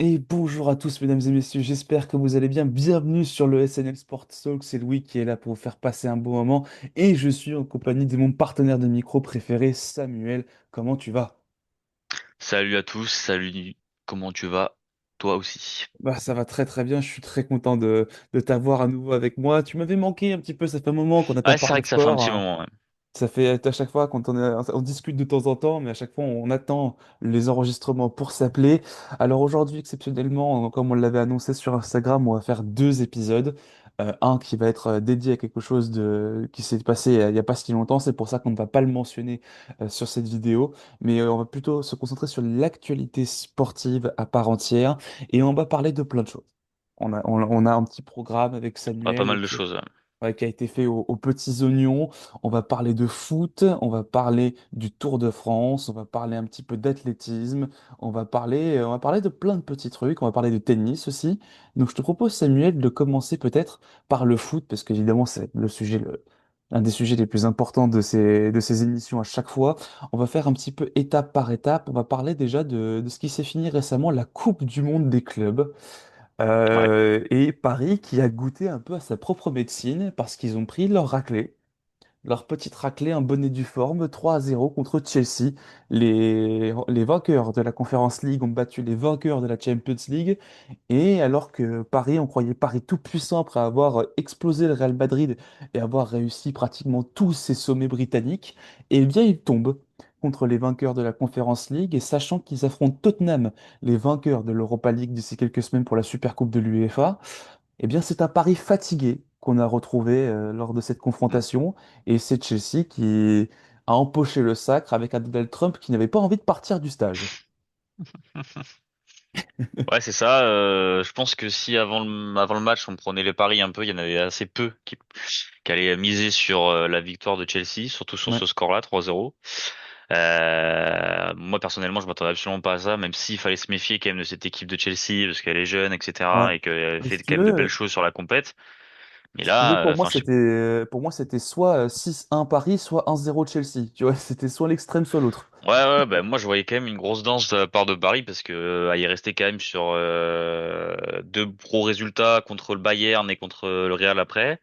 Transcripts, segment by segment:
Et bonjour à tous, mesdames et messieurs, j'espère que vous allez bien. Bienvenue sur le SNL Sport Talk, c'est Louis qui est là pour vous faire passer un bon moment. Et je suis en compagnie de mon partenaire de micro préféré, Samuel. Comment tu vas? Salut à tous, salut, comment tu vas? Toi aussi. Bah, ça va très très bien, je suis très content de t'avoir à nouveau avec moi. Tu m'avais manqué un petit peu, ça fait un moment qu'on n'a pas Ouais, c'est parlé vrai de que ça fait un sport, petit hein. moment, ouais. Ça fait à chaque fois quand on discute de temps en temps, mais à chaque fois on attend les enregistrements pour s'appeler. Alors aujourd'hui, exceptionnellement, comme on l'avait annoncé sur Instagram, on va faire deux épisodes. Un qui va être dédié à quelque chose qui s'est passé il y a pas si longtemps, c'est pour ça qu'on ne va pas le mentionner sur cette vidéo, mais on va plutôt se concentrer sur l'actualité sportive à part entière et on va parler de plein de choses. On a un petit programme avec Ouais, pas Samuel mal de choses, ouais. ouais, qui a été fait aux petits oignons. On va parler de foot, on va parler du Tour de France, on va parler un petit peu d'athlétisme, on va parler de plein de petits trucs, on va parler de tennis aussi. Donc je te propose, Samuel, de commencer peut-être par le foot, parce qu'évidemment c'est un des sujets les plus importants de ces émissions à chaque fois. On va faire un petit peu étape par étape. On va parler déjà de ce qui s'est fini récemment, la Coupe du monde des clubs. Ouais. Et Paris qui a goûté un peu à sa propre médecine parce qu'ils ont pris leur raclée, leur petite raclée, un bonnet du forme, 3-0 contre Chelsea. Les vainqueurs de la Conference League ont battu les vainqueurs de la Champions League. Et alors que Paris, on croyait Paris tout puissant après avoir explosé le Real Madrid et avoir réussi pratiquement tous ses sommets britanniques, eh bien ils tombent contre les vainqueurs de la Conference League et sachant qu'ils affrontent Tottenham, les vainqueurs de l'Europa League d'ici quelques semaines pour la Supercoupe de l'UEFA, eh bien c'est un Paris fatigué qu'on a retrouvé lors de cette Mm. confrontation et c'est Chelsea qui a empoché le sacre avec un Donald Trump qui n'avait pas envie de partir du stage. Ouais, c'est ça. Je pense que si avant le match on prenait les paris un peu, il y en avait assez peu qui allaient miser sur la victoire de Chelsea, surtout sur Ouais. ce score-là, 3-0. Moi personnellement, je m'attendais absolument pas à ça, même s'il fallait se méfier quand même de cette équipe de Chelsea parce qu'elle est jeune, Ouais. etc. et qu'elle Mais fait quand même de belles choses sur la compète. Mais si tu veux, là, enfin, je sais pour moi, c'était soit 6-1 Paris, soit 1-0 Chelsea. Tu vois, c'était soit l'extrême, soit l'autre. Ouais, ouais, bah, moi je voyais quand même une grosse danse de la part de Paris parce que il restait quand même sur deux gros résultats contre le Bayern et contre le Real après.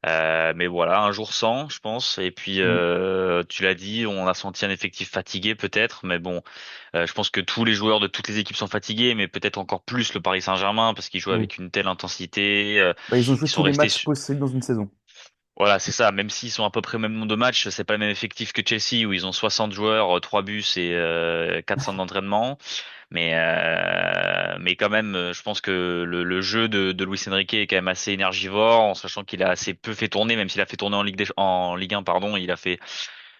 Mais voilà, un jour sans, je pense. Et puis Mm. tu l'as dit, on a senti un effectif fatigué peut-être, mais bon, je pense que tous les joueurs de toutes les équipes sont fatigués, mais peut-être encore plus le Paris Saint-Germain parce qu'ils jouent Oui. avec une telle intensité. Bah, ils ont Ils joué tous sont les restés matchs possibles dans une saison. voilà, c'est ça. Même s'ils sont à peu près au même nombre de matchs, c'est pas le même effectif que Chelsea où ils ont 60 joueurs, 3 bus et 4 centres d'entraînement. Mais quand même, je pense que le jeu de Luis Enrique est quand même assez énergivore, en sachant qu'il a assez peu fait tourner, même s'il a fait tourner en Ligue 1, pardon, il a fait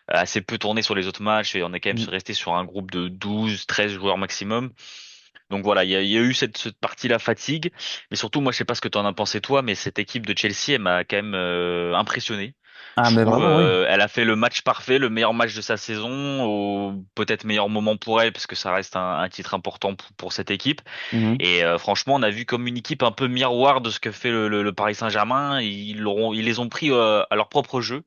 assez peu tourner sur les autres matchs et on est quand même Mm. resté sur un groupe de 12, 13 joueurs maximum. Donc voilà, il y a eu cette partie-là fatigue, mais surtout moi je sais pas ce que tu en as pensé toi, mais cette équipe de Chelsea elle m'a quand même impressionné. Ah, Je mais trouve vraiment, oui. elle a fait le match parfait, le meilleur match de sa saison, au peut-être meilleur moment pour elle parce que ça reste un titre important pour cette équipe. Mhm. Et franchement on a vu comme une équipe un peu miroir de ce que fait le Paris Saint-Germain. Ils les ont pris à leur propre jeu.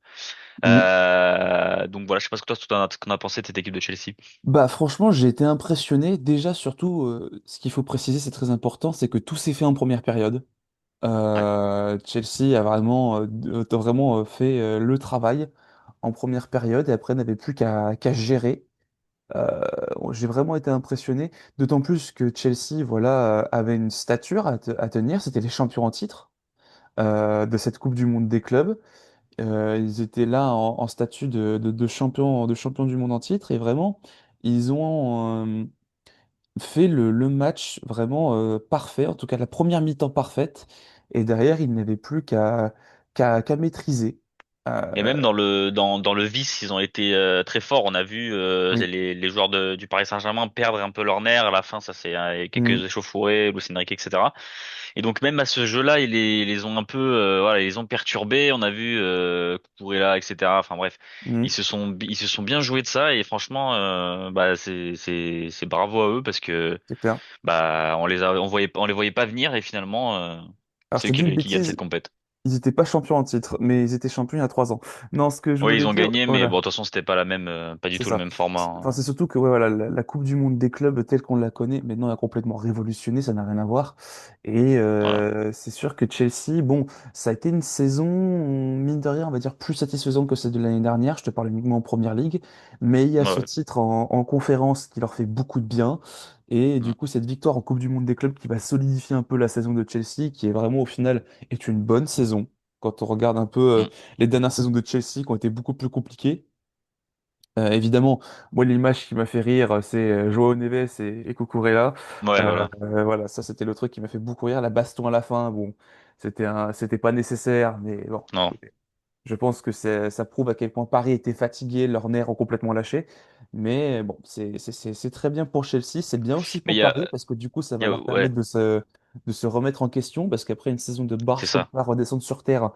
Mm. Donc voilà, je sais pas ce que toi ce qu'on a pensé de cette équipe de Chelsea. Bah, franchement, j'ai été impressionné. Déjà, surtout, ce qu'il faut préciser, c'est très important, c'est que tout s'est fait en première période. Ouais. Chelsea a vraiment fait le travail en première période et après n'avait plus qu'à gérer. Euh, j'ai vraiment été impressionné, d'autant plus que Chelsea, voilà, avait une stature à tenir. C'était les champions en titre de cette Coupe du Monde des clubs. Ils étaient là en statut de champion du monde en titre et vraiment, ils ont fait le match vraiment parfait, en tout cas la première mi-temps parfaite. Et derrière, ils n'avaient plus qu'à maîtriser. Et Euh, même dans le vice, ils ont été très forts. On a vu oui. les joueurs du Paris Saint-Germain perdre un peu leur nerf à la fin. Ça c'est quelques Mm. échauffourées, Luis Enrique, etc. Et donc même à ce jeu-là, ils les ont un peu voilà, ils les ont perturbés. On a vu Cucurella, etc. Enfin bref, Mm. ils se sont bien joués de ça. Et franchement, bah c'est bravo à eux parce que C'est clair. bah on les voyait pas venir et finalement Alors, je c'est te eux dis une qui gagnent cette bêtise, compète. Ils n'étaient pas champions en titre, mais ils étaient champions il y a 3 ans. Non, ce que je Oui, voulais ils ont dire, gagné, mais bon, voilà. de toute façon, c'était pas la même, pas du C'est tout le ça. même format, Enfin, hein. c'est surtout que ouais, voilà, la Coupe du Monde des clubs telle qu'on la connaît maintenant a complètement révolutionné, ça n'a rien à voir. Et Voilà. c'est sûr que Chelsea, bon, ça a été une saison, mine de rien, on va dire plus satisfaisante que celle de l'année dernière. Je te parle uniquement en première ligue, mais il y a Ouais, ce ouais. titre en conférence qui leur fait beaucoup de bien. Et Mm. du coup, cette victoire en Coupe du Monde des clubs qui va solidifier un peu la saison de Chelsea, qui est vraiment au final est une bonne saison. Quand on regarde un peu Mm. les dernières saisons de Chelsea qui ont été beaucoup plus compliquées. Évidemment, moi l'image qui m'a fait rire, c'est Joao Neves et Cucurella. Ouais, voilà. Voilà, ça c'était le truc qui m'a fait beaucoup rire. La baston à la fin, bon, c'était pas nécessaire, mais bon, Non. écoutez, je pense que ça prouve à quel point Paris était fatigué, leurs nerfs ont complètement lâché. Mais bon, c'est très bien pour Chelsea, c'est bien aussi Mais pour Paris, parce que du coup, ça va leur ouais, permettre de se remettre en question, parce qu'après une saison de c'est Barça ça. à redescendre sur terre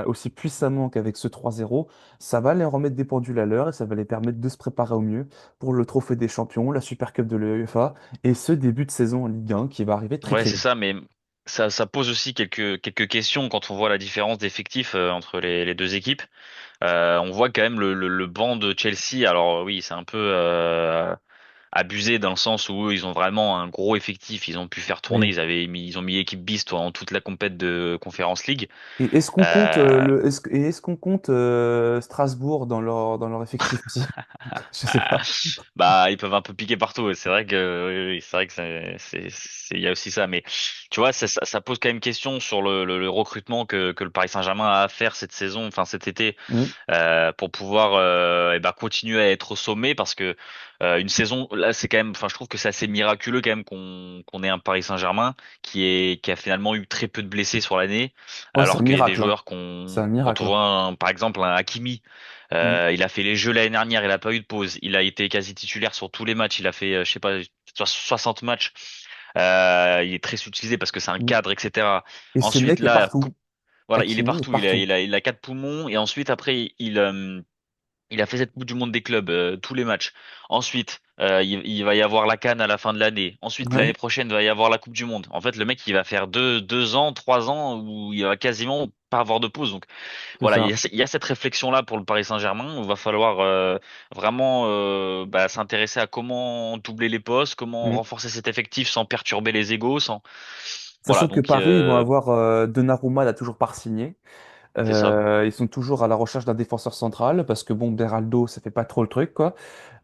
aussi puissamment qu'avec ce 3-0, ça va les remettre des pendules à l'heure et ça va les permettre de se préparer au mieux pour le Trophée des Champions, la Super Cup de l'UEFA et ce début de saison en Ligue 1 qui va arriver très Ouais, très c'est vite. ça, mais ça pose aussi quelques questions quand on voit la différence d'effectifs entre les deux équipes. On voit quand même le banc de Chelsea. Alors oui, c'est un peu abusé dans le sens où eux, ils ont vraiment un gros effectif. Ils ont pu faire tourner. Oui. Ils ont mis équipe bis en toute la compète de Conference League. Et est-ce qu'on compte Euh, est-ce qu'on compte Strasbourg dans leur effectif aussi? Je sais pas. Bah, ils peuvent un peu piquer partout. C'est vrai que, oui, c'est vrai que il y a aussi ça. Mais tu vois, ça pose quand même question sur le recrutement que le Paris Saint-Germain a à faire cette saison, enfin cet été, Mm. pour pouvoir eh ben, continuer à être au sommet parce que une saison là c'est quand même enfin je trouve que c'est assez miraculeux quand même qu'on ait un Paris Saint-Germain qui a finalement eu très peu de blessés sur l'année Ouais, c'est un alors qu'il y a des miracle, hein. joueurs C'est un quand on miracle, hein. voit par exemple un Hakimi Mm. il a fait les jeux l'année dernière, il a pas eu de pause, il a été quasi titulaire sur tous les matchs, il a fait je sais pas 60 matchs. Il est très utilisé parce que c'est un Mm. cadre, etc. Et ce Ensuite, mec est là, partout. voilà, il est Hakimi est partout. partout. Il a quatre poumons et ensuite après il a fait cette Coupe du Monde des clubs tous les matchs. Ensuite, il va y avoir la CAN à la fin de l'année. Ensuite, l'année Ouais, prochaine, il va y avoir la Coupe du Monde. En fait, le mec, il va faire 2 ans, 3 ans où il va quasiment pas avoir de pause. Donc c'est voilà, ça. il y a cette réflexion-là pour le Paris Saint-Germain. Il va falloir vraiment bah, s'intéresser à comment doubler les postes, comment Mm. renforcer cet effectif sans perturber les égos, sans voilà. Sachant que Donc Paris, ils vont avoir Donnarumma n'a toujours pas signé. c'est ça. Ils sont toujours à la recherche d'un défenseur central parce que bon, Beraldo, ça fait pas trop le truc, quoi.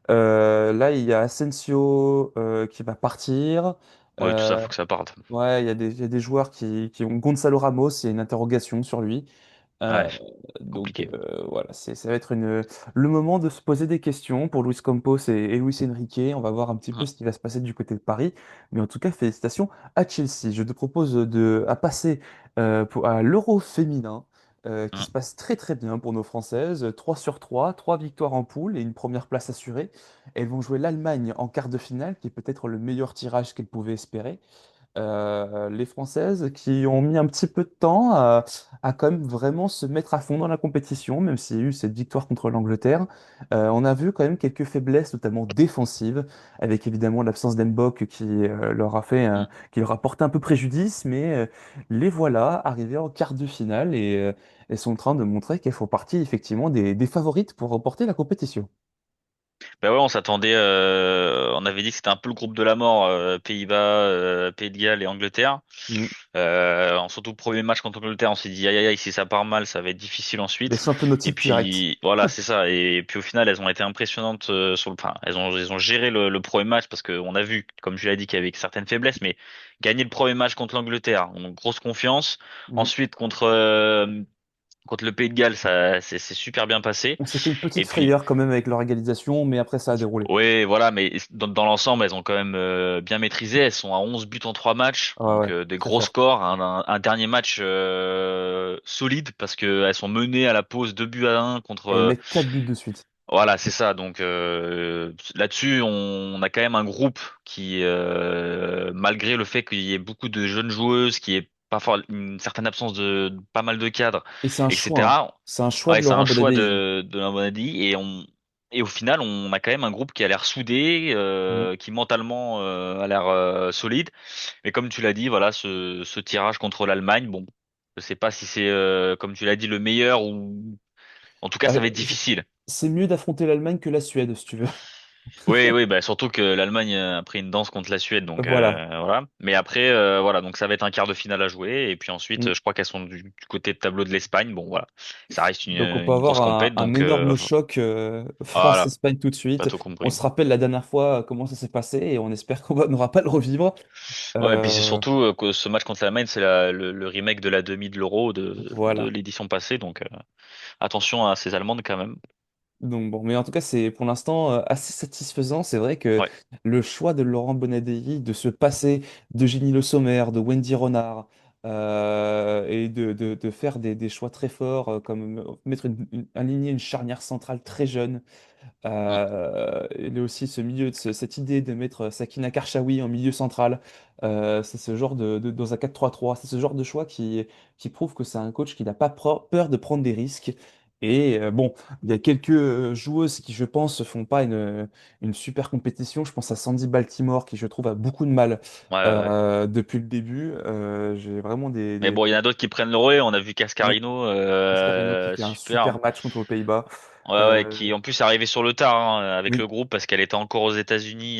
Là, il y a Asensio qui va partir. Ouais, tout ça, Euh, faut que ça parte. ouais, il y a des joueurs qui ont Gonzalo Ramos, il y a une interrogation sur lui. Euh, Ouais, donc compliqué. voilà, ça va être le moment de se poser des questions pour Luis Campos et Luis Enrique. On va voir un petit peu Mm, ce qui va se passer du côté de Paris. Mais en tout cas, félicitations à Chelsea. Je te propose à passer à l'Euro féminin. Qui mm. se passe très très bien pour nos Françaises. 3 sur 3, 3 victoires en poule et une première place assurée. Elles vont jouer l'Allemagne en quart de finale, qui est peut-être le meilleur tirage qu'elles pouvaient espérer. Les Françaises qui ont mis un petit peu de temps à quand même vraiment se mettre à fond dans la compétition, même s'il y a eu cette victoire contre l'Angleterre. On a vu quand même quelques faiblesses, notamment défensives, avec évidemment l'absence d'Mbok Mm. qui leur a porté un peu préjudice, mais les voilà arrivées en quart de finale et elles sont en train de montrer qu'elles font partie effectivement des favorites pour remporter la compétition. Ben ouais, on s'attendait, on avait dit que c'était un peu le groupe de la mort, Pays-Bas, Pays de Galles et Angleterre. Mm. Surtout le premier match contre l'Angleterre, on s'est dit aïe aïe aïe, si ça part mal, ça va être difficile Les ensuite. championnats Et titres direct. puis voilà, c'est ça. Et puis au final, elles ont été impressionnantes enfin, elles ont géré le premier match parce qu'on a vu, comme je l'ai dit, qu'il y avait certaines faiblesses, mais gagner le premier match contre l'Angleterre, on a grosse confiance. Mm. Ensuite contre le Pays de Galles, c'est super bien passé. On s'est fait une Et petite puis frayeur quand même avec leur égalisation, mais après ça a déroulé. oui, voilà, mais dans l'ensemble, elles ont quand même bien maîtrisé. Elles sont à 11 buts en 3 matchs, Ah donc ouais, des très gros fort. scores. Un dernier match solide parce que elles sont menées à la pause 2 buts à 1 contre. Et ils mettent 4 buts de suite. Voilà, c'est ça. Donc là-dessus, on a quand même un groupe qui, malgré le fait qu'il y ait beaucoup de jeunes joueuses, qui ait pas une certaine absence de pas mal de cadres, Et c'est un choix, hein. etc. C'est un choix de Ouais, c'est Laurent un choix Bonadei. de la Bonadi et au final, on a quand même un groupe qui a l'air soudé, Mm. qui mentalement a l'air solide. Mais comme tu l'as dit, voilà, ce tirage contre l'Allemagne, bon. Je sais pas si c'est, comme tu l'as dit, le meilleur ou en tout cas Bah, ça va être difficile. c'est mieux d'affronter l'Allemagne que la Suède, si tu veux. Oui, oui, bah surtout que l'Allemagne a pris une danse contre la Suède, donc Voilà. voilà. Mais après, voilà, donc ça va être un quart de finale à jouer, et puis ensuite, Mm. je crois qu'elles sont du côté de tableau de l'Espagne. Bon, voilà, ça reste Donc on peut une avoir grosse compète, un donc énorme choc voilà, France-Espagne tout de t'as suite. tout On compris. se rappelle la dernière fois comment ça s'est passé et on espère qu'on n'aura pas à le revivre. Ouais, et puis c'est Euh, surtout que ce match contre l'Allemagne, c'est le remake de la demi de l'Euro de voilà. l'édition passée, donc attention à ces Allemandes quand même. Donc bon, mais en tout cas, c'est pour l'instant assez satisfaisant. C'est vrai que Ouais. le choix de Laurent Bonadei de se passer de Ginny Le Sommer, de Wendy Renard, et de faire des choix très forts, comme mettre aligner une charnière centrale très jeune. Mm. Il y a aussi ce milieu, cette idée de mettre Sakina Karchaoui en milieu central. C'est ce genre dans un 4-3-3. C'est ce genre de choix qui prouve que c'est un coach qui n'a pas peur de prendre des risques. Et bon, il y a quelques joueuses qui, je pense, font pas une super compétition. Je pense à Sandy Baltimore, qui, je trouve, a beaucoup de mal Ouais, ouais, ouais. depuis le début. J'ai vraiment Mais bon, il y en a d'autres qui prennent le relais. On a vu oui, Cascarino, Cascarino qui fait un super. super match contre aux Pays-Bas. Ouais, ouais, Euh, qui en plus est arrivée sur le tard hein, avec le oui. groupe parce qu'elle était encore aux États-Unis,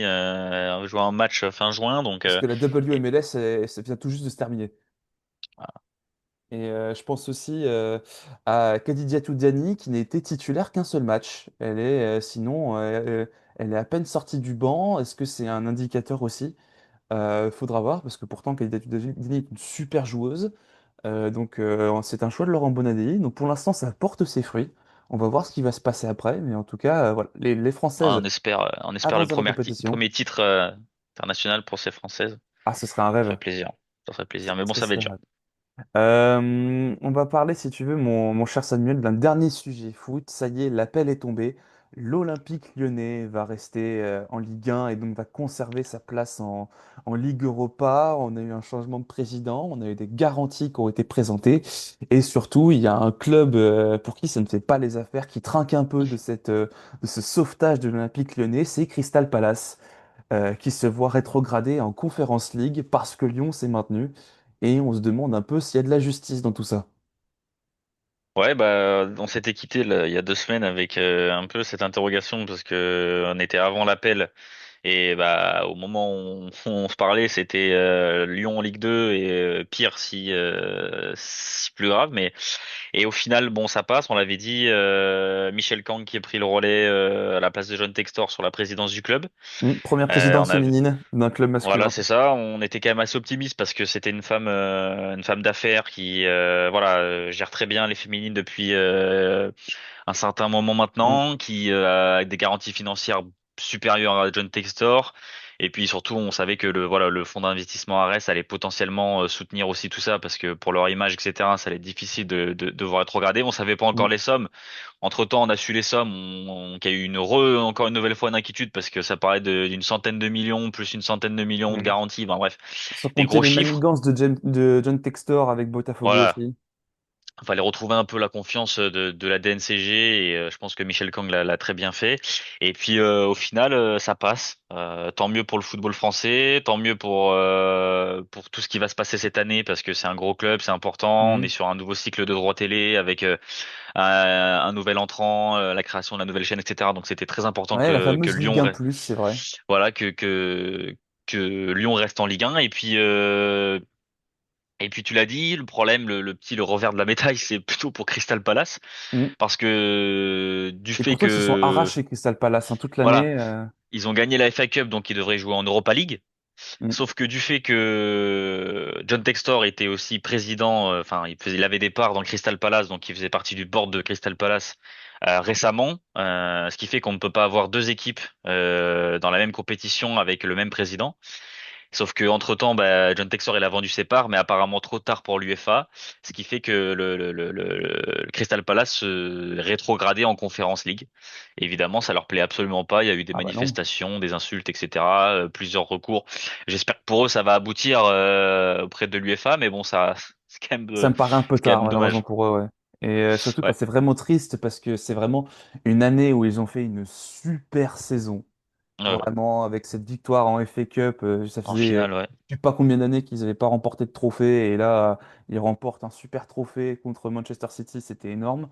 jouant un match fin juin. Donc, Parce que la et- WMLS, ça vient tout juste de se terminer. voilà. Et je pense aussi à Khadija Toudjani qui n'a été titulaire qu'un seul match. Sinon, elle est à peine sortie du banc. Est-ce que c'est un indicateur aussi? Faudra voir, parce que pourtant Khadija Toudjani est une super joueuse. C'est un choix de Laurent Bonadei. Donc pour l'instant, ça porte ses fruits. On va voir ce qui va se passer après. Mais en tout cas, voilà. Les Ouais, Françaises on espère le avancent dans la compétition. premier titre international pour ces Françaises. Ah, ce serait un Ça ferait rêve. plaisir. Ça ferait plaisir. Mais bon, Ce ça va être serait un dur. rêve. On va parler, si tu veux, mon cher Samuel, d'un dernier sujet foot. Ça y est, l'appel est tombé. L'Olympique lyonnais va rester en Ligue 1 et donc va conserver sa place en Ligue Europa. On a eu un changement de président, on a eu des garanties qui ont été présentées. Et surtout, il y a un club pour qui ça ne fait pas les affaires, qui trinque un peu de ce sauvetage de l'Olympique lyonnais, c'est Crystal Palace qui se voit rétrogradé en Conference League parce que Lyon s'est maintenu. Et on se demande un peu s'il y a de la justice dans tout ça. Ouais, bah, on s'était quitté là, il y a 2 semaines avec un peu cette interrogation parce que on était avant l'appel et bah au moment où on se parlait, c'était Lyon en Ligue 2 et pire si plus grave. Mais et au final, bon, ça passe. On l'avait dit, Michel Kang qui a pris le relais à la place de John Textor sur la présidence du club. Première présidente On avait féminine d'un club Voilà, masculin. c'est ça. On était quand même assez optimiste parce que c'était une femme d'affaires qui, voilà, gère très bien les féminines depuis un certain moment Mm. maintenant, qui a des garanties financières supérieures à John Textor. Et puis surtout, on savait que le fonds d'investissement Ares allait potentiellement soutenir aussi tout ça parce que pour leur image, etc., ça allait être difficile de voir rétrograder. On savait pas encore Mm. les sommes. Entre-temps, on a su les sommes, qu'il y a eu encore une nouvelle fois une inquiétude parce que ça parlait d'une centaine de millions plus une centaine de millions de Mm. garanties. Enfin bref, Sans des compter gros les chiffres. manigances de John Textor avec Botafogo Voilà. aussi. Fallait retrouver un peu la confiance de la DNCG et je pense que Michel Kang l'a très bien fait. Et puis au final, ça passe. Tant mieux pour le football français, tant mieux pour tout ce qui va se passer cette année parce que c'est un gros club, c'est important. On est Mm. sur un nouveau cycle de droit télé avec un nouvel entrant, la création de la nouvelle chaîne, etc. Donc c'était très important Ouais, la que fameuse Ligue Lyon 1+, c'est vrai. voilà que Lyon reste en Ligue 1 et puis tu l'as dit, le problème, le revers de la médaille, c'est plutôt pour Crystal Palace Mm. parce que du Et fait pourtant, ils se sont que arrachés Crystal Palace hein, toute voilà, l'année. ils ont gagné la FA Cup donc ils devraient jouer en Europa League. Mm. Sauf que du fait que John Textor était aussi président, enfin il avait des parts dans Crystal Palace, donc il faisait partie du board de Crystal Palace récemment, ce qui fait qu'on ne peut pas avoir deux équipes dans la même compétition avec le même président. Sauf que entre-temps, bah, John Textor il a vendu ses parts, mais apparemment trop tard pour l'UEFA, ce qui fait que le Crystal Palace se rétrogradé en Conference League. Évidemment, ça leur plaît absolument pas. Il y a eu des Ah bah non. manifestations, des insultes, etc. Plusieurs recours. J'espère que pour eux, ça va aboutir auprès de l'UEFA, mais bon, ça, Ça me paraît un peu c'est quand tard, même malheureusement dommage. pour eux, ouais. Et surtout, Ouais. c'est vraiment triste parce que c'est vraiment une année où ils ont fait une super saison. Ouais. Vraiment, avec cette victoire en FA Cup, ça En faisait finale, ouais. je sais pas combien d'années qu'ils n'avaient pas remporté de trophée. Et là, ils remportent un super trophée contre Manchester City, c'était énorme.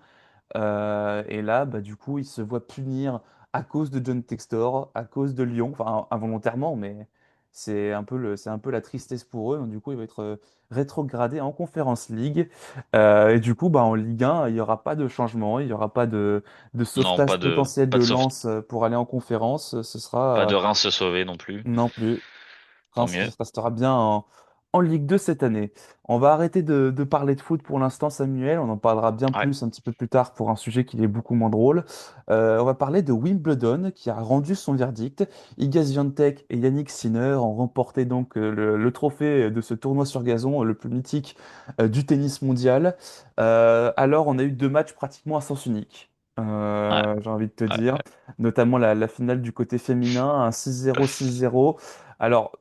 Et là, bah, du coup, il se voit punir à cause de John Textor, à cause de Lyon, enfin involontairement, mais c'est un peu la tristesse pour eux. Donc, du coup, il va être rétrogradé en Conference League. Et du coup, bah, en Ligue 1, il n'y aura pas de changement, il n'y aura pas de Non, sauvetage potentiel pas de de soft, Lens pour aller en Conférence. Ce pas sera de Reims se sauver non plus. non plus. Tant Reims mieux. restera bien en Ligue 2 cette année. On va arrêter de parler de foot pour l'instant, Samuel. On en parlera bien Ouais. plus un petit peu plus tard pour un sujet qui est beaucoup moins drôle. On va parler de Wimbledon qui a rendu son verdict. Iga Swiatek et Yannick Sinner ont remporté donc le trophée de ce tournoi sur gazon, le plus mythique du tennis mondial. Alors, on a eu deux matchs pratiquement à sens unique. Ouais. J'ai envie de te Ouais. dire, notamment la finale du côté féminin, un 6-0, 6-0. Alors,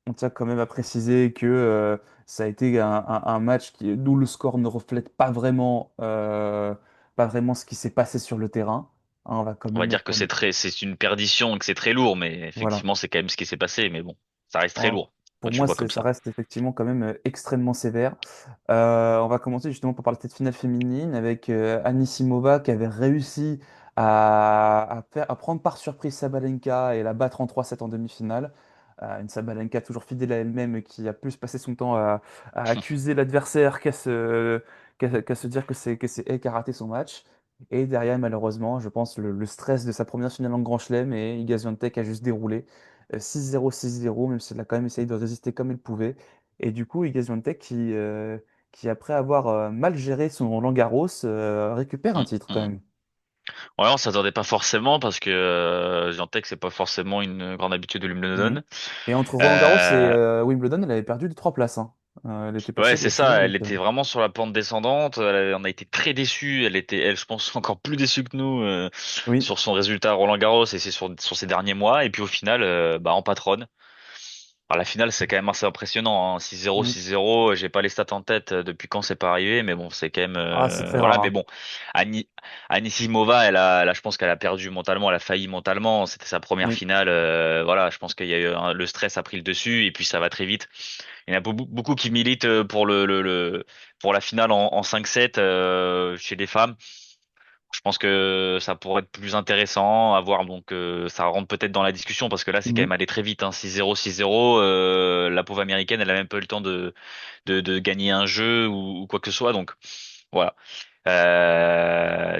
on tient quand même à préciser que ça a été un match d'où le score ne reflète pas vraiment ce qui s'est passé sur le terrain. Hein, on va quand On va même dire que être. c'est une perdition et que c'est très lourd, mais Voilà. effectivement, c'est quand même ce qui s'est passé. Mais bon, ça reste très Hein, lourd quand pour tu le moi, vois comme ça ça. reste effectivement quand même extrêmement sévère. On va commencer justement par parler de cette finale féminine avec Anisimova qui avait réussi à prendre par surprise Sabalenka et la battre en 3-7 en demi-finale. Une Sabalenka toujours fidèle à elle-même qui a plus passé son temps à accuser l'adversaire qu'à se dire que c'est elle qui a raté son match. Et derrière, malheureusement, je pense le stress de sa première finale en Grand Chelem et Iga Swiatek a juste déroulé 6-0, 6-0, même si elle a quand même essayé de résister comme elle pouvait. Et du coup, Iga Swiatek qui après avoir mal géré son Roland-Garros, récupère un Hum, titre quand hum. même. Ouais, on s'attendait pas forcément parce que Giantec c'est pas forcément une grande habitude de Mhm. Wimbledon. Et entre Roland-Garros et Euh, Wimbledon, elle avait perdu de 3 places. Hein. Elle était ouais, passée de c'est finale ça. à Elle huitième. était vraiment sur la pente descendante. On a été très déçus. Elle, je pense, encore plus déçue que nous Oui, sur son résultat à Roland-Garros et c'est sur ses derniers mois. Et puis au final, bah en patronne. Alors, la finale, c'est quand même assez impressionnant, hein. 6-0, oui. 6-0. J'ai pas les stats en tête depuis quand c'est pas arrivé, mais bon, c'est quand même Ah, c'est très voilà. rare. Mais Hein. bon, Annie, Anisimova, je pense qu'elle a perdu mentalement, elle a failli mentalement. C'était sa première Oui, finale. Voilà, je pense qu'il y a eu le stress a pris le dessus et puis ça va très vite. Il y en a beaucoup qui militent pour pour la finale en 5-7 chez les femmes. Je pense que ça pourrait être plus intéressant à voir. Donc ça rentre peut-être dans la discussion parce que là c'est quand mhm. même allé très vite, hein. 6-0, 6-0. La pauvre américaine, elle a même pas eu le temps de gagner un jeu ou quoi que ce soit. Donc voilà.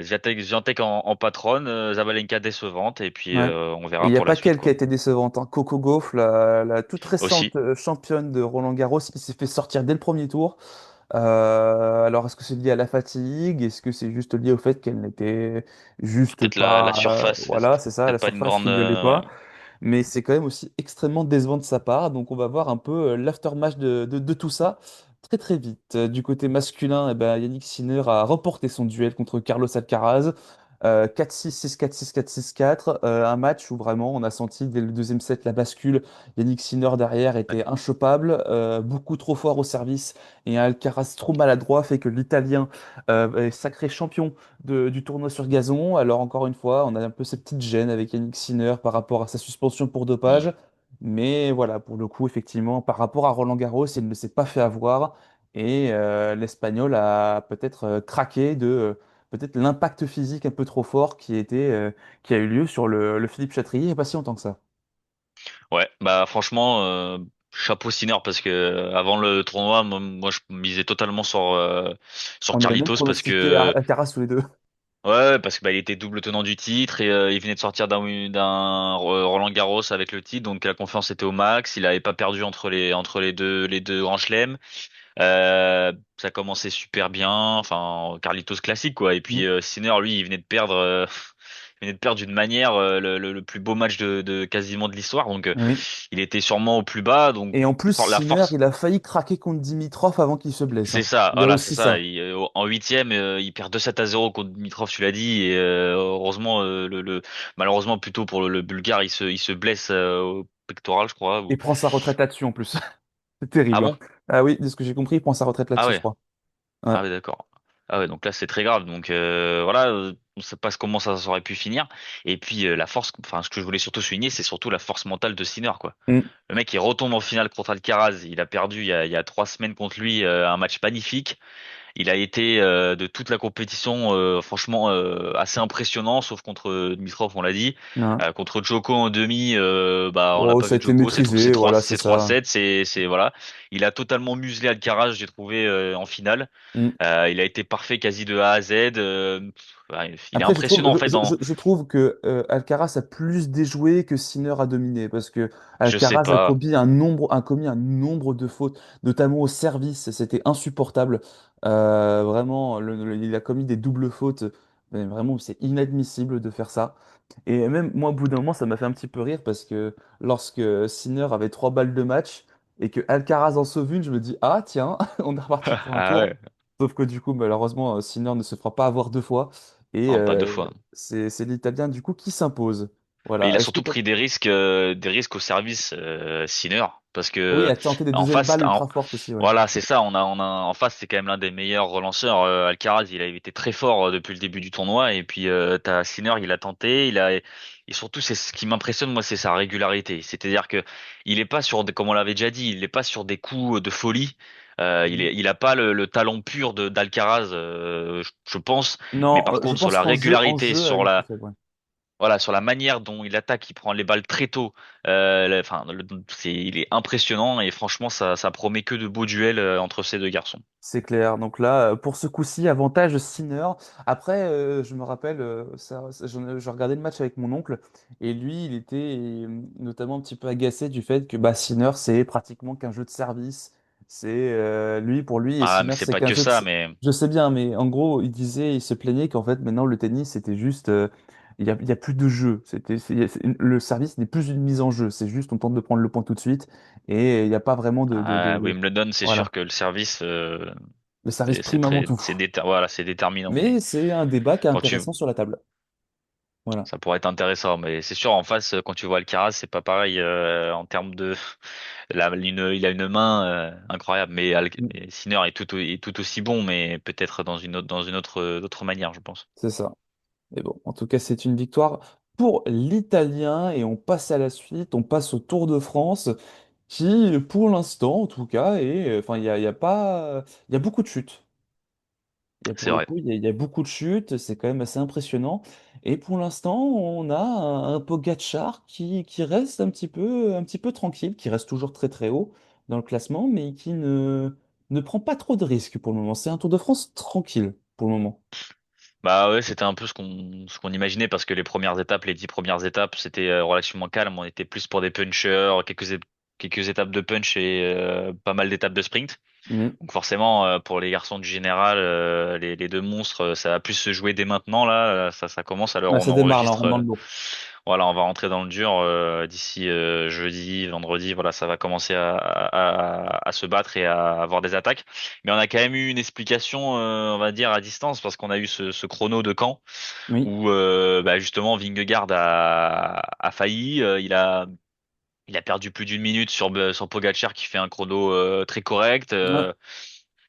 Swiatek en patronne, Zabalenka décevante et puis Ouais. on Et il verra n'y a pour la pas suite qu'elle qui a quoi. été décevante. Hein. Coco Gauff, la toute récente Aussi, championne de Roland-Garros, qui s'est fait sortir dès le premier tour. Alors, est-ce que c'est lié à la fatigue? Est-ce que c'est juste lié au fait qu'elle n'était juste peut-être la pas. surface, Voilà, c'est ça, la peut-être pas une surface grande. qui ne lui allait pas. Mais c'est quand même aussi extrêmement décevant de sa part. Donc, on va voir un peu l'aftermatch de tout ça très très vite. Du côté masculin, eh ben, Yannick Sinner a remporté son duel contre Carlos Alcaraz. 4-6, 6-4, 6-4, 6-4. Un match où vraiment on a senti dès le deuxième set la bascule. Yannick Sinner derrière Ouais. était inchopable, beaucoup trop fort au service et un Alcaraz trop maladroit fait que l'Italien est sacré champion du tournoi sur gazon. Alors encore une fois, on a un peu cette petite gêne avec Yannick Sinner par rapport à sa suspension pour Hmm. dopage. Mais voilà, pour le coup, effectivement, par rapport à Roland Garros, il ne s'est pas fait avoir et l'Espagnol a peut-être craqué de peut-être l'impact physique un peu trop fort qui a eu lieu sur le Philippe Chatrier il n'y a pas si longtemps que ça. Ouais, bah franchement, chapeau Sinner parce que avant le tournoi, moi, je misais totalement sur On aurait même Carlitos parce pronostiqué que Alcaraz tous les deux. ouais, parce que bah il était double tenant du titre et il venait de sortir d'un Roland Garros avec le titre, donc la confiance était au max. Il avait pas perdu entre les deux Grands Chelems. Ça commençait super bien, enfin Carlitos classique quoi. Et puis Mm. Sinner lui, il venait de perdre. Il venait de perdre d'une manière le plus beau match de quasiment de l'histoire. Donc Oui. il était sûrement au plus bas. Donc Et en plus, la Sinner, force, il a failli craquer contre Dimitrov avant qu'il se blesse. c'est Hein. ça. Il y a Voilà, c'est aussi ça. ça. En huitième, il perd 2-7-0 contre Dimitrov, tu l'as dit. Et heureusement, malheureusement plutôt pour le Bulgare, il se blesse au pectoral, je crois. Il prend sa retraite là-dessus en plus. C'est Ah terrible. Hein. bon? Ah oui, de ce que j'ai compris, il prend sa retraite Ah là-dessus, je ouais. crois. Ouais. Ah ouais, d'accord. Ah ouais, donc là c'est très grave. Donc voilà. on sait pas comment ça aurait pu finir. Et puis la force, enfin ce que je voulais surtout souligner, c'est surtout la force mentale de Sinner, quoi. Mm. Le mec, il retombe en finale contre Alcaraz. Il a perdu il y a 3 semaines contre lui un match magnifique. Il a été de toute la compétition franchement assez impressionnant, sauf contre Dimitrov, on l'a dit. Ouais. Contre Djoko en demi, on n'a Oh, pas ça a vu été Djoko. maîtrisé, voilà, c'est C'est trois ça. 7 c'est voilà. Il a totalement muselé Alcaraz, j'ai trouvé en finale. Mm. Il a été parfait quasi de A à Z. Ouais, il est Après, je trouve, impressionnant en fait dans. je trouve que Alcaraz a plus déjoué que Sinner a dominé, parce que Je sais Alcaraz pas. a commis un nombre de fautes, notamment au service, c'était insupportable. Vraiment, il a commis des doubles fautes, mais vraiment, c'est inadmissible de faire ça. Et même moi, au bout d'un moment, ça m'a fait un petit peu rire, parce que lorsque Sinner avait 3 balles de match et que Alcaraz en sauve une, je me dis, ah tiens, on est reparti pour un Ah tour. ouais. Sauf que du coup, malheureusement, Sinner ne se fera pas avoir 2 fois. Et Non, pas 2 fois. c'est l'Italien du coup qui s'impose. Mais il Voilà. a Est-ce que surtout pris des risques au service Sinner, parce oui, il que a tenté des en deuxièmes face, balles ultra fortes aussi, ouais. voilà, c'est ça. En face, c'est quand même l'un des meilleurs relanceurs. Alcaraz, il a été très fort depuis le début du tournoi, et puis t'as Sinner, il a tenté, et surtout, c'est ce qui m'impressionne moi, c'est sa régularité. C'est-à-dire que il est pas sur, comme on l'avait déjà dit, il est pas sur des coups de folie. Mhm. Il a pas le talent pur de d'Alcaraz, je pense. Mais Non, par je contre, sur pense la en régularité, jeu, sur il est plus la faible, ouais. voilà, sur la manière dont il attaque, il prend les balles très tôt. Enfin, il est impressionnant et franchement, ça promet que de beaux duels entre ces deux garçons. C'est clair. Donc là, pour ce coup-ci, avantage Sinner. Après, je me rappelle, je regardais le match avec mon oncle et lui, il était notamment un petit peu agacé du fait que bah, Sinner, c'est pratiquement qu'un jeu de service. C'est lui, pour lui, et Ah, mais Sinner, c'est c'est pas qu'un que jeu de. ça, mais Je sais bien, mais en gros, il se plaignait qu'en fait, maintenant, le tennis, c'était juste. Il y a plus de jeu. Le service n'est plus une mise en jeu. C'est juste, on tente de prendre le point tout de suite et il n'y a pas vraiment Wimbledon, c'est voilà. sûr que le service, Le service prime avant tout. voilà, c'est déterminant. Mais Mais c'est un débat qui est quand tu, intéressant sur la table. Voilà. ça pourrait être intéressant, mais c'est sûr en face, quand tu vois Alcaraz, c'est pas pareil en termes de, il a une main incroyable, Mm. mais Sinner est tout aussi bon, mais peut-être dans une autre manière, je pense. C'est ça. Mais bon, en tout cas, c'est une victoire pour l'Italien et on passe à la suite. On passe au Tour de France qui, pour l'instant, en tout cas, enfin, il y a pas, il y a beaucoup de chutes. Pour C'est le vrai. coup, il y a beaucoup de chutes. C'est quand même assez impressionnant. Et pour l'instant, on a un Pogačar qui reste un petit peu tranquille, qui reste toujours très très haut dans le classement, mais qui ne prend pas trop de risques pour le moment. C'est un Tour de France tranquille pour le moment. Bah ouais, c'était un peu ce qu'on imaginait parce que les 10 premières étapes, c'était relativement calme. On était plus pour des punchers, quelques étapes de punch et pas mal d'étapes de sprint. Mhm. Donc forcément, pour les garçons du général, les deux monstres, ça va plus se jouer dès maintenant là. Ça commence. Alors Ouais, on ça démarre là, on enregistre. rentre dans le lourd. Voilà, on va rentrer dans le dur d'ici jeudi, vendredi. Voilà, ça va commencer à se battre et à avoir des attaques. Mais on a quand même eu une explication, on va dire, à distance parce qu'on a eu ce chrono de Caen Oui. où bah, justement Vingegaard a failli. Il a perdu plus d'une minute sur Pogacar qui fait un chrono très correct. Ouais.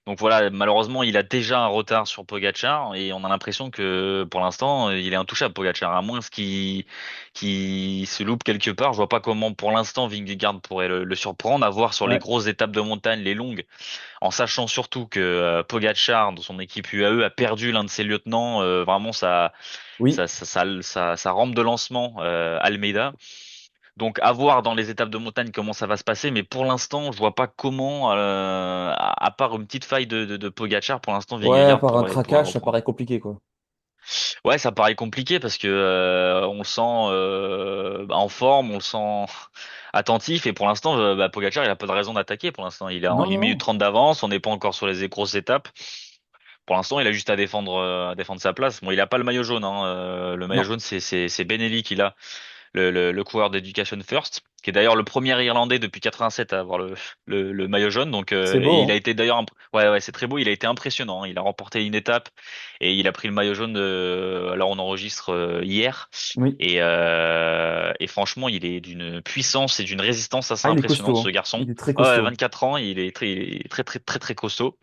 Donc voilà, malheureusement, il a déjà un retard sur Pogacar et on a l'impression que pour l'instant, il est intouchable Pogacar, à moins qu'il se loupe quelque part. Je vois pas comment pour l'instant Vingegaard pourrait le surprendre, à voir sur les Ouais. grosses étapes de montagne, les longues, en sachant surtout que Pogacar, dans son équipe UAE, a perdu l'un de ses lieutenants. Vraiment, Oui. sa rampe de lancement, Almeida. Donc à voir dans les étapes de montagne comment ça va se passer, mais pour l'instant je vois pas comment, à part une petite faille de Pogacar, pour l'instant Ouais, Vingegaard par un pourrait craquage, ça reprendre. paraît compliqué, quoi. Ouais, ça paraît compliqué parce que on le sent en forme, on le sent attentif, et pour l'instant Pogacar il a pas de raison d'attaquer. Pour l'instant il a Non, une non, minute non. 30 d'avance, on n'est pas encore sur les grosses étapes. Pour l'instant il a juste à défendre sa place. Bon, il a pas le maillot jaune, hein. Le maillot Non. jaune c'est Benelli qui l'a, le coureur d'Education First, qui est d'ailleurs le premier Irlandais depuis 87 à avoir le maillot jaune. Donc, C'est et beau, il a hein? été d'ailleurs, ouais, ouais, c'est très beau. Il a été impressionnant, hein. Il a remporté une étape et il a pris le maillot jaune. Alors on enregistre hier. Oui. Et franchement, il est d'une puissance et d'une résistance assez Ah, il est impressionnante, costaud, ce hein. garçon. Il est très Ouais, costaud. 24 ans, il est très, très, très, très, très costaud.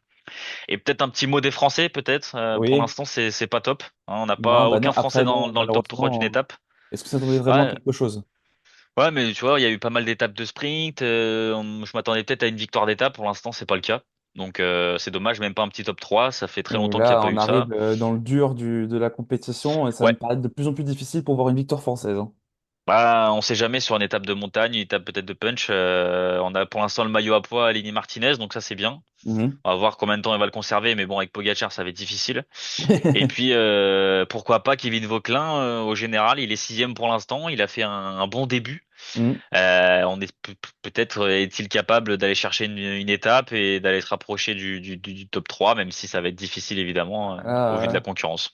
Et peut-être un petit mot des Français, peut-être. Pour Oui, l'instant, c'est pas top. Hein, on n'a non, pas bah non. aucun Français Après, bon, dans le top 3 d'une malheureusement, étape. est-ce que ça attendait vraiment Ouais, quelque chose? ouais, mais tu vois, il y a eu pas mal d'étapes de sprint. Je m'attendais peut-être à une victoire d'étape. Pour l'instant, c'est pas le cas. Donc c'est dommage, même pas un petit top 3. Ça fait très Et longtemps qu'il n'y a là, pas on eu arrive ça. dans le dur de la compétition et ça me Ouais. paraît de plus en plus difficile pour voir une victoire française, hein. Bah, on sait jamais sur une étape de montagne, une étape peut-être de punch. On a pour l'instant le maillot à poids Aligné Martinez, donc ça c'est bien. Mhm. On va voir combien de temps il va le conserver, mais bon, avec Pogacar, ça va être difficile. Et puis, pourquoi pas Kevin Vauquelin, au général, il est sixième pour l'instant, il a fait un bon début. Mhm. On est peut-être est-il capable d'aller chercher une étape et d'aller se rapprocher du top 3, même si ça va être difficile évidemment, au vu de la Là, concurrence.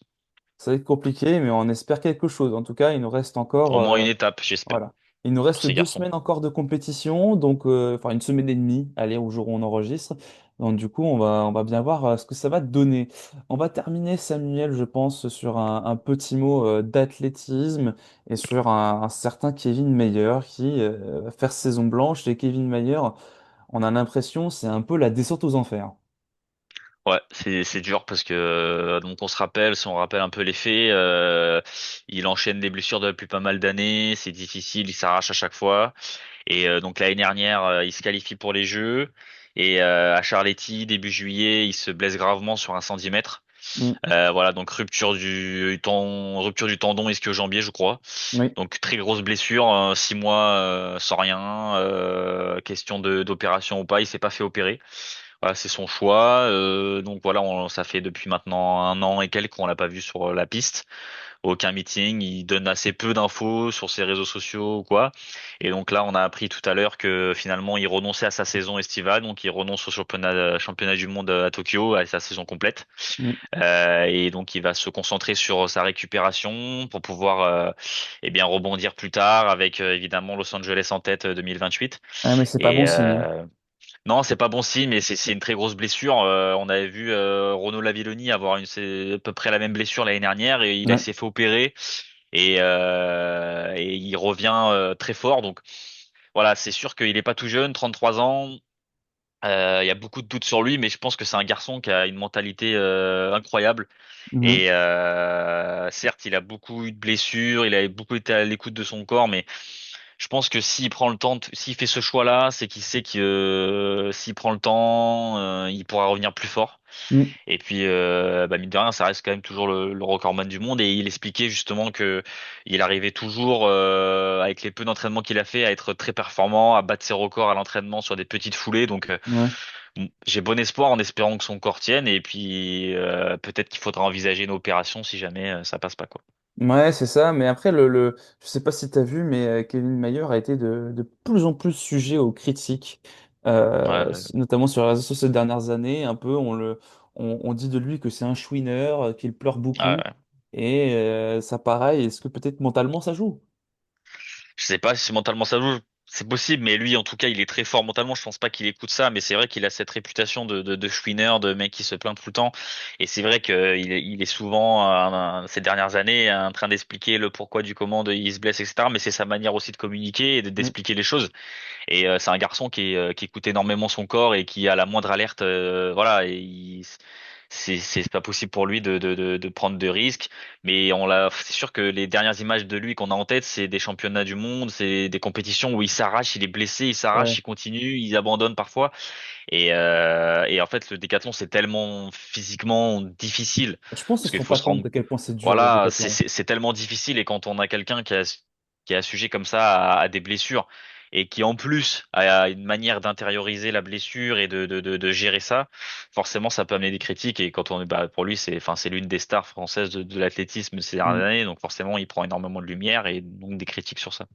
ça va être compliqué, mais on espère quelque chose. En tout cas, il nous reste Au encore, moins une étape, j'espère, voilà. Il nous pour reste ces deux garçons. semaines encore de compétition, donc enfin une semaine et demie, allez, au jour où on enregistre. Donc du coup, on va bien voir ce que ça va donner. On va terminer, Samuel, je pense, sur un petit mot d'athlétisme et sur un certain Kevin Mayer qui va faire saison blanche. Et Kevin Mayer, on a l'impression, c'est un peu la descente aux enfers. Ouais, c'est dur parce que donc on se rappelle, si on rappelle un peu les faits, il enchaîne des blessures depuis pas mal d'années, c'est difficile, il s'arrache à chaque fois. Et donc l'année dernière, il se qualifie pour les Jeux et à Charletti début juillet, il se blesse gravement sur un centimètre. Mm. Voilà, donc rupture du tendon ischio-jambier, je crois. Oui. Donc très grosse blessure, 6 mois sans rien, question de d'opération ou pas, il s'est pas fait opérer. Voilà, c'est son choix. Donc voilà, ça fait depuis maintenant un an et quelques qu'on l'a pas vu sur la piste. Aucun meeting, il donne assez peu d'infos sur ses réseaux sociaux ou quoi. Et donc là, on a appris tout à l'heure que finalement, il renonçait à sa saison estivale, donc il renonce au championnat du monde à Tokyo, à sa saison complète. Mm. Et donc, il va se concentrer sur sa récupération pour pouvoir, eh bien, rebondir plus tard avec évidemment Los Angeles en tête 2028. Ah, mais c'est pas bon Et signe, hein. non, c'est pas bon signe, mais c'est une très grosse blessure. On avait vu Renaud Lavilloni avoir c'est à peu près la même blessure l'année dernière et Ouais. s'est fait opérer et il revient très fort. Donc voilà, c'est sûr qu'il est pas tout jeune, 33 ans. Il y a beaucoup de doutes sur lui, mais je pense que c'est un garçon qui a une mentalité incroyable. Mhm. Et certes, il a beaucoup eu de blessures, il a beaucoup été à l'écoute de son corps, mais je pense que s'il prend le temps, s'il fait ce choix-là, c'est qu'il sait que s'il prend le temps, il pourra revenir plus fort. Mm. Et puis, bah, mine de rien, ça reste quand même toujours le recordman du monde. Et il expliquait justement que il arrivait toujours, avec les peu d'entraînement qu'il a fait, à être très performant, à battre ses records à l'entraînement sur des petites foulées. Donc, Ouais. j'ai bon espoir en espérant que son corps tienne. Et puis, peut-être qu'il faudra envisager une opération si jamais ça passe pas, quoi. Ouais, c'est ça. Mais après, je sais pas si tu as vu, mais Kevin Mayer a été de plus en plus sujet aux critiques, Ouais, notamment sur les réseaux sociaux ces dernières années. Un peu, on dit de lui que c'est un chouineur, qu'il pleure beaucoup. ouais. Et ça, pareil, est-ce que peut-être mentalement ça joue? Je sais pas si mentalement ça joue, c'est possible, mais lui, en tout cas, il est très fort mentalement. Je pense pas qu'il écoute ça, mais c'est vrai qu'il a cette réputation de chouineur, de mec qui se plaint tout le temps. Et c'est vrai qu'il est souvent, ces dernières années, en train d'expliquer le pourquoi du comment il se blesse, etc. Mais c'est sa manière aussi de communiquer et Mm. d'expliquer les choses. Et c'est un garçon qui écoute énormément son corps et qui, à la moindre alerte, voilà, c'est pas possible pour lui de prendre de risques. Mais c'est sûr que les dernières images de lui qu'on a en tête, c'est des championnats du monde, c'est des compétitions où il s'arrache, il est blessé, il s'arrache, Ouais. il continue, il abandonne parfois. Et en fait, le décathlon, c'est tellement physiquement difficile Je pense qu'ils parce se qu'il rendent faut pas se compte rendre, de quel point c'est dur le voilà, décathlon. c'est tellement difficile et quand on a quelqu'un qui a sujet comme ça à des blessures et qui en plus a une manière d'intérioriser la blessure et de gérer ça, forcément ça peut amener des critiques et quand on est bah, pour lui c'est l'une des stars françaises de l'athlétisme ces dernières Mm. années donc forcément il prend énormément de lumière et donc des critiques sur ça.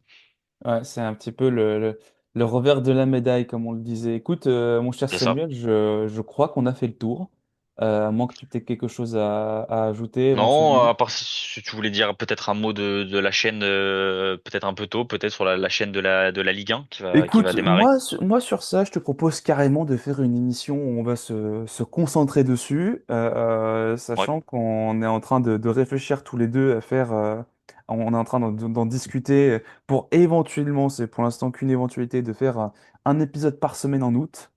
Ouais, c'est un petit peu le revers de la médaille, comme on le disait. Écoute, mon cher C'est ça. Samuel, je crois qu'on a fait le tour. À moins que tu aies quelque chose à ajouter Non, éventuellement. à part si tu voulais dire peut-être un mot de la chaîne, peut-être un peu tôt, peut-être sur la chaîne de la Ligue 1 qui va Écoute, démarrer. moi sur ça, je te propose carrément de faire une émission où on va se concentrer dessus, Ouais. sachant qu'on est en train de réfléchir tous les deux à faire, on est en train d'en discuter pour éventuellement, c'est pour l'instant qu'une éventualité, de faire un épisode par semaine en août.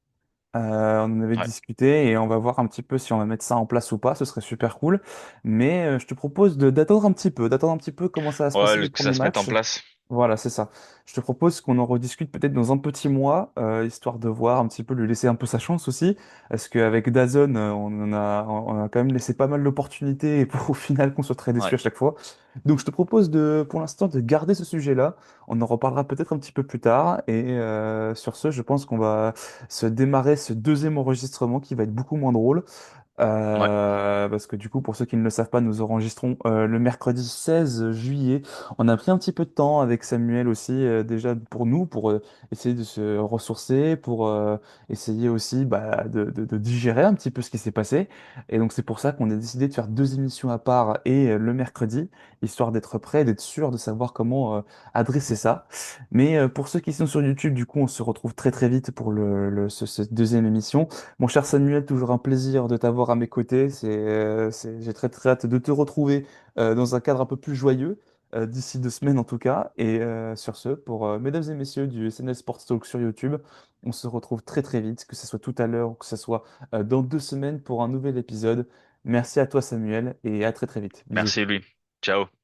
On en avait Ouais. discuté et on va voir un petit peu si on va mettre ça en place ou pas. Ce serait super cool. Mais je te propose d'attendre un petit peu comment ça va se Ouais, passer les que ça premiers se mette en matchs. place. Voilà, c'est ça. Je te propose qu'on en rediscute peut-être dans un petit mois, histoire de voir un petit peu, lui laisser un peu sa chance aussi. Parce qu'avec DAZN, on a quand même laissé pas mal d'opportunités et pour au final qu'on soit très déçus Ouais. à chaque fois. Donc je te propose pour l'instant, de garder ce sujet-là. On en reparlera peut-être un petit peu plus tard. Et sur ce, je pense qu'on va se démarrer ce deuxième enregistrement qui va être beaucoup moins drôle. Ouais. Parce que du coup, pour ceux qui ne le savent pas, nous enregistrons le mercredi 16 juillet. On a pris un petit peu de temps avec Samuel aussi, déjà pour nous, pour essayer de se ressourcer, pour essayer aussi de digérer un petit peu ce qui s'est passé. Et donc c'est pour ça qu'on a décidé de faire deux émissions à part et le mercredi, histoire d'être prêt, d'être sûr de savoir comment adresser ça. Mais pour ceux qui sont sur YouTube, du coup, on se retrouve très très vite pour cette deuxième émission. Mon cher Samuel, toujours un plaisir de t'avoir à mes côtés. J'ai très très hâte de te retrouver dans un cadre un peu plus joyeux, d'ici 2 semaines en tout cas. Et sur ce, pour mesdames et messieurs du SNL Sports Talk sur YouTube, on se retrouve très très vite, que ce soit tout à l'heure ou que ce soit dans 2 semaines pour un nouvel épisode. Merci à toi Samuel et à très très vite. Bisous. Merci lui. Ciao.